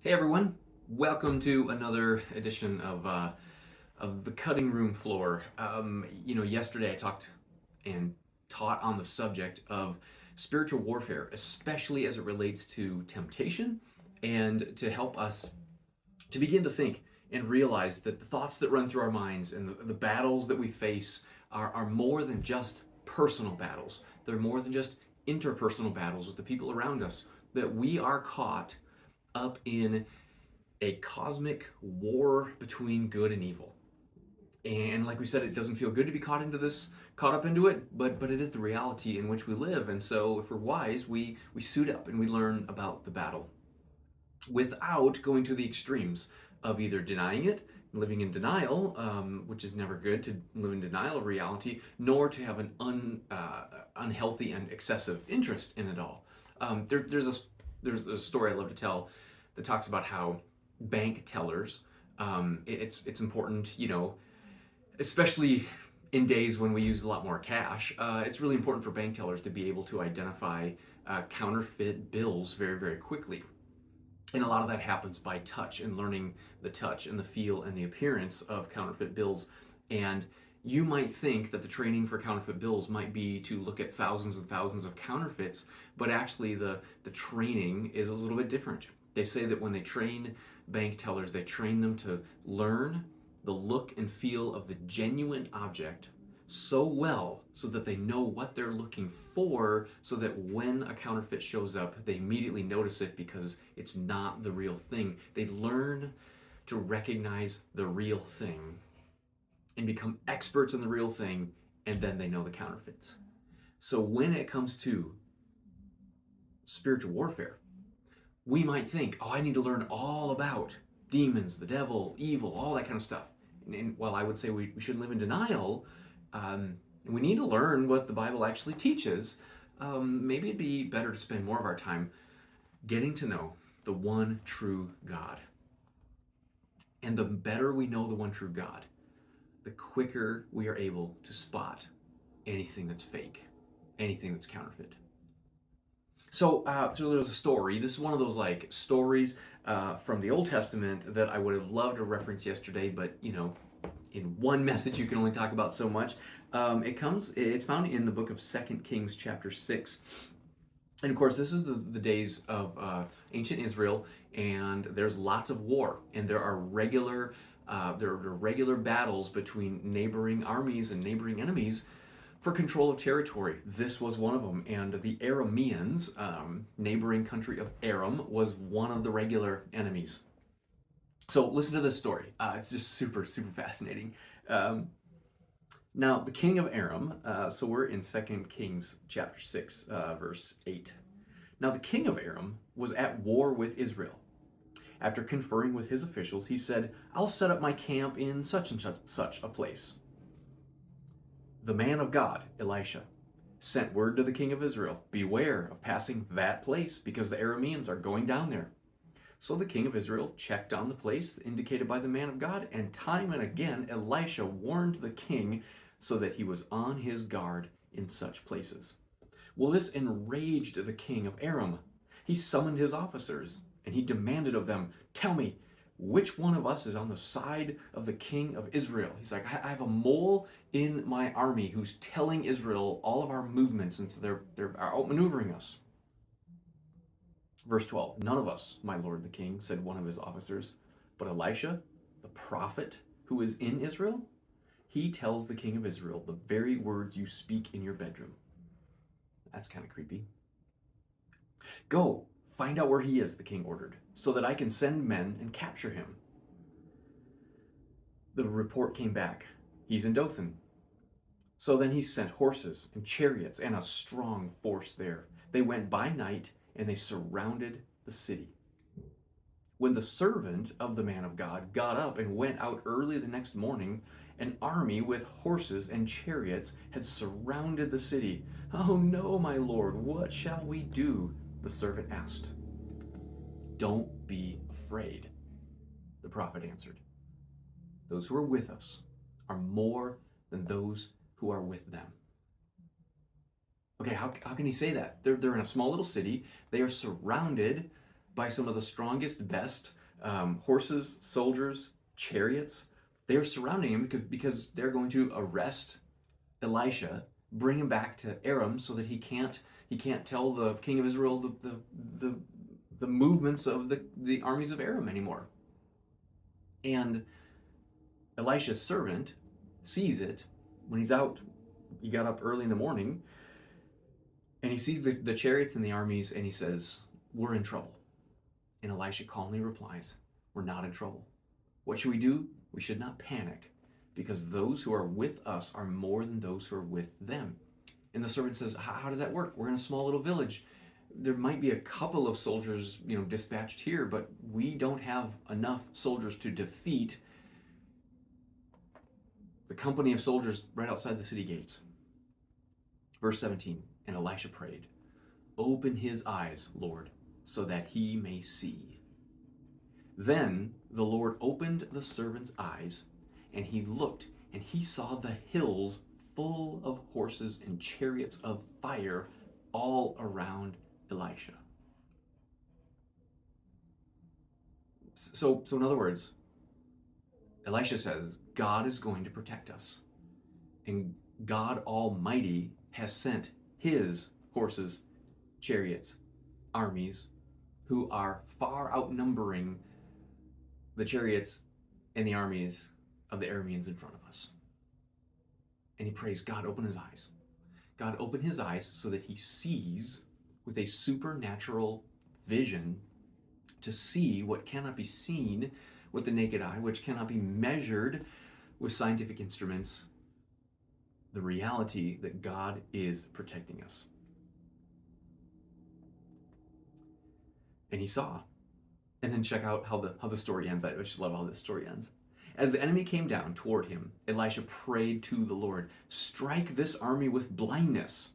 Hey everyone, welcome to another edition of the cutting room floor. Yesterday I talked and taught on the subject of spiritual warfare, especially as it relates to temptation, and to help us to begin to think and realize that the thoughts that run through our minds and the battles that we face are more than just personal battles. They're more than just interpersonal battles with the people around us, that we are caught up in a cosmic war between good and evil. And like we said, it doesn't feel good to be caught up into it, but it is the reality in which we live. And so if we're wise, we suit up and we learn about the battle without going to the extremes of either denying it, living in denial, which is never good to live in denial of reality, nor to have an unhealthy and excessive interest in it all. There's a story I love to tell that talks about how bank tellers, it's important, especially in days when we use a lot more cash, it's really important for bank tellers to be able to identify counterfeit bills very, very quickly. And a lot of that happens by touch and learning the touch and the feel and the appearance of counterfeit bills. And you might think that the training for counterfeit bills might be to look at thousands and thousands of counterfeits, but actually the training is a little bit different. They say that when they train bank tellers, they train them to learn the look and feel of the genuine object so well so that they know what they're looking for, so that when a counterfeit shows up, they immediately notice it because it's not the real thing. They learn to recognize the real thing and become experts in the real thing, and then they know the counterfeits. So when it comes to spiritual warfare, we might think, I need to learn all about demons, the devil, evil, all that kind of stuff. And while I would say we shouldn't live in denial, we need to learn what the Bible actually teaches, maybe it'd be better to spend more of our time getting to know the one true God. And the better we know the one true God, the quicker we are able to spot anything that's fake, anything that's counterfeit. So there's a story. This is one of those stories from the Old Testament that I would have loved to reference yesterday, but in one message you can only talk about so much. It's found in the book of 2 Kings chapter 6. And of course, this is the days of ancient Israel, and there's lots of war, and there are regular battles between neighboring armies and neighboring enemies for control of territory. This was one of them, and the Arameans, neighboring country of Aram, was one of the regular enemies. So listen to this story. It's just super, super fascinating. Now, the king of Aram, so we're in 2 Kings chapter 6, verse 8. Now, the king of Aram was at war with Israel. After conferring with his officials, he said, I'll set up my camp in such and such a place. The man of God, Elisha, sent word to the king of Israel, beware of passing that place, because the Arameans are going down there. So the king of Israel checked on the place indicated by the man of God, and time and again Elisha warned the king so that he was on his guard in such places. Well, this enraged the king of Aram. He summoned his officers, and he demanded of them, tell me, which one of us is on the side of the king of Israel? He's like, I have a mole in my army who's telling Israel all of our movements, and so they're outmaneuvering us. Verse 12, none of us, my lord the king, said one of his officers, but Elisha, the prophet who is in Israel, he tells the king of Israel the very words you speak in your bedroom. That's kind of creepy. Go, find out where he is, the king ordered, so that I can send men and capture him. The report came back. He's in Dothan. So then he sent horses and chariots and a strong force there. They went by night and they surrounded the city. When the servant of the man of God got up and went out early the next morning, an army with horses and chariots had surrounded the city. Oh no, my lord, what shall we do? The servant asked. Don't be afraid, the prophet answered. Those who are with us are more than those who are with them. Okay, how can he say that? They're in a small little city. They are surrounded by some of the strongest, best horses, soldiers, chariots. They're surrounding him because they're going to arrest Elisha, bring him back to Aram so that he can't tell the king of Israel the movements of the armies of Aram anymore. And Elisha's servant sees it when he's out. He got up early in the morning and he sees the chariots and the armies, and he says, "We're in trouble." And Elisha calmly replies, "We're not in trouble. What should we do? We should not panic, because those who are with us are more than those who are with them." And the servant says, "How does that work? We're in a small little village. There might be a couple of soldiers, dispatched here, but we don't have enough soldiers to defeat the company of soldiers right outside the city gates." Verse 17, and Elisha prayed, "Open his eyes, Lord, so that he may see." Then the Lord opened the servant's eyes, and he looked, and he saw the hills full of horses and chariots of fire all around Elisha. So in other words, Elisha says, God is going to protect us. And God Almighty has sent his horses, chariots, armies, who are far outnumbering the chariots and the armies of the Arameans in front of us. And he prays, God, open his eyes. God, open his eyes so that he sees with a supernatural vision, to see what cannot be seen with the naked eye, which cannot be measured with scientific instruments, the reality that God is protecting us. And he saw. And then check out how the story ends. I just love how this story ends. As the enemy came down toward him, Elisha prayed to the Lord, "Strike this army with blindness."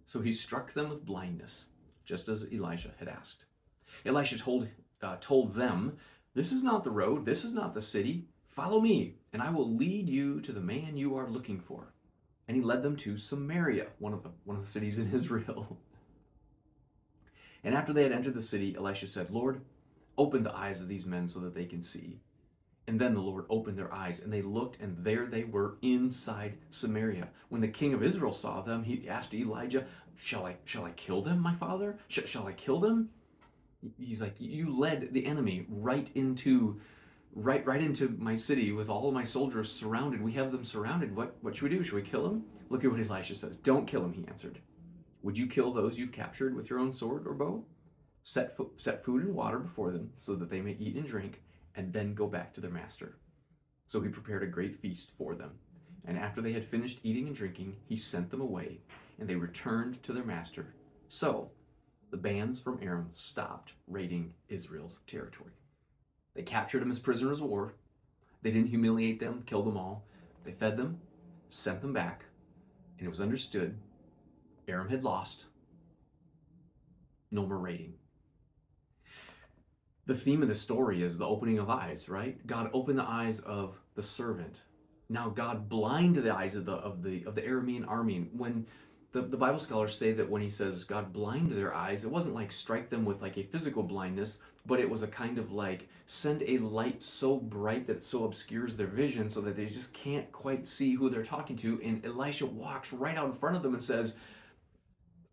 So he struck them with blindness, just as Elisha had asked. Elisha told them, "This is not the road, this is not the city. Follow me, and I will lead you to the man you are looking for." And he led them to Samaria, one of the cities in Israel. And after they had entered the city, Elisha said, "Lord, open the eyes of these men so that they can see." And then the Lord opened their eyes, and they looked, and there they were inside Samaria. When the king of Israel saw them, he asked Elijah, Shall I kill them, my father? Shall I kill them?" He's like, "You led the enemy right into my city with all of my soldiers surrounded. We have them surrounded. What should we do? Should we kill them?" Look at what Elisha says. "Don't kill him," he answered. "Would you kill those you've captured with your own sword or bow? Set food and water before them so that they may eat and drink, and then go back to their master." So he prepared a great feast for them. And after they had finished eating and drinking, he sent them away, and they returned to their master. So the bands from Aram stopped raiding Israel's territory. They captured them as prisoners of war. They didn't humiliate them, kill them all. They fed them, sent them back, and it was understood Aram had lost. No more raiding. The theme of the story is the opening of eyes, right? God opened the eyes of the servant. Now God blinded the eyes of the Aramean army. When the Bible scholars say that when he says God blinded their eyes, it wasn't like strike them with like a physical blindness, but it was a kind of like send a light so bright that it so obscures their vision so that they just can't quite see who they're talking to. And Elisha walks right out in front of them and says,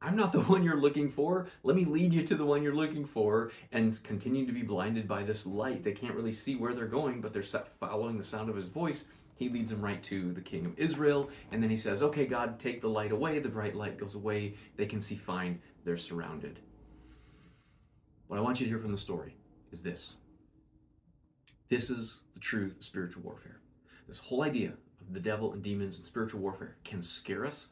"I'm not the one you're looking for. Let me lead you to the one you're looking for," and continue to be blinded by this light. They can't really see where they're going, but they're following the sound of his voice. He leads them right to the king of Israel, and then he says, "Okay, God, take the light away." The bright light goes away. They can see fine. They're surrounded. What I want you to hear from the story is this. This is the truth of spiritual warfare. This whole idea of the devil and demons and spiritual warfare can scare us,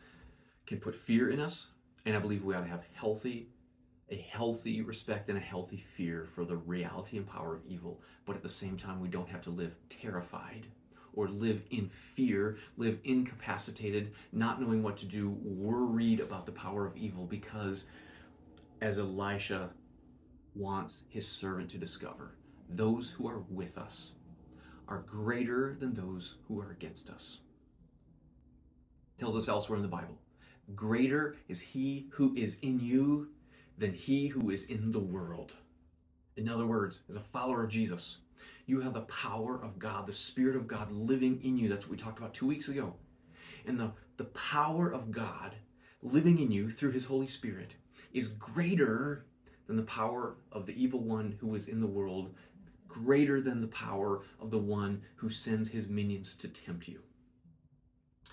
can put fear in us, and I believe we ought to have a healthy respect and a healthy fear for the reality and power of evil. But at the same time, we don't have to live terrified or live in fear, live incapacitated, not knowing what to do, worried about the power of evil, because as Elisha wants his servant to discover, those who are with us are greater than those who are against us. It tells us elsewhere in the Bible, greater is he who is in you than he who is in the world. In other words, as a follower of Jesus, you have the power of God, the Spirit of God living in you. That's what we talked about 2 weeks ago. And the power of God living in you through his Holy Spirit is greater than the power of the evil one who is in the world, greater than the power of the one who sends his minions to tempt you.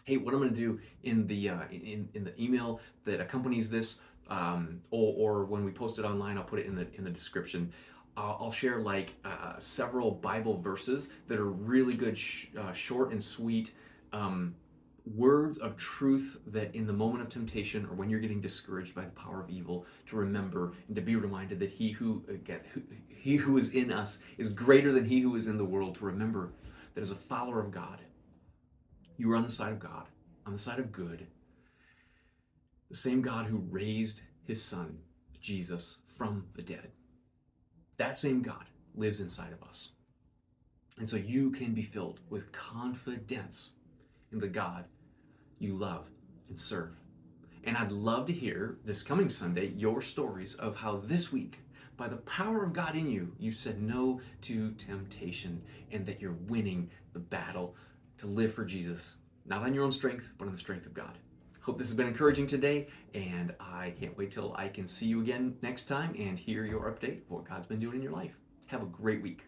Hey, what I'm going to do in the in the email that accompanies this, or when we post it online, I'll put it in the description. I'll share like several Bible verses that are really good, short and sweet words of truth that in the moment of temptation or when you're getting discouraged by the power of evil, to remember and to be reminded that he who is in us is greater than he who is in the world. To remember that as a follower of God, you are on the side of God, on the side of good. The same God who raised his son, Jesus, from the dead. That same God lives inside of us. And so you can be filled with confidence in the God you love and serve. And I'd love to hear this coming Sunday your stories of how this week, by the power of God in you, you said no to temptation and that you're winning the battle to live for Jesus, not on your own strength, but on the strength of God. Hope this has been encouraging today, and I can't wait till I can see you again next time and hear your update of what God's been doing in your life. Have a great week.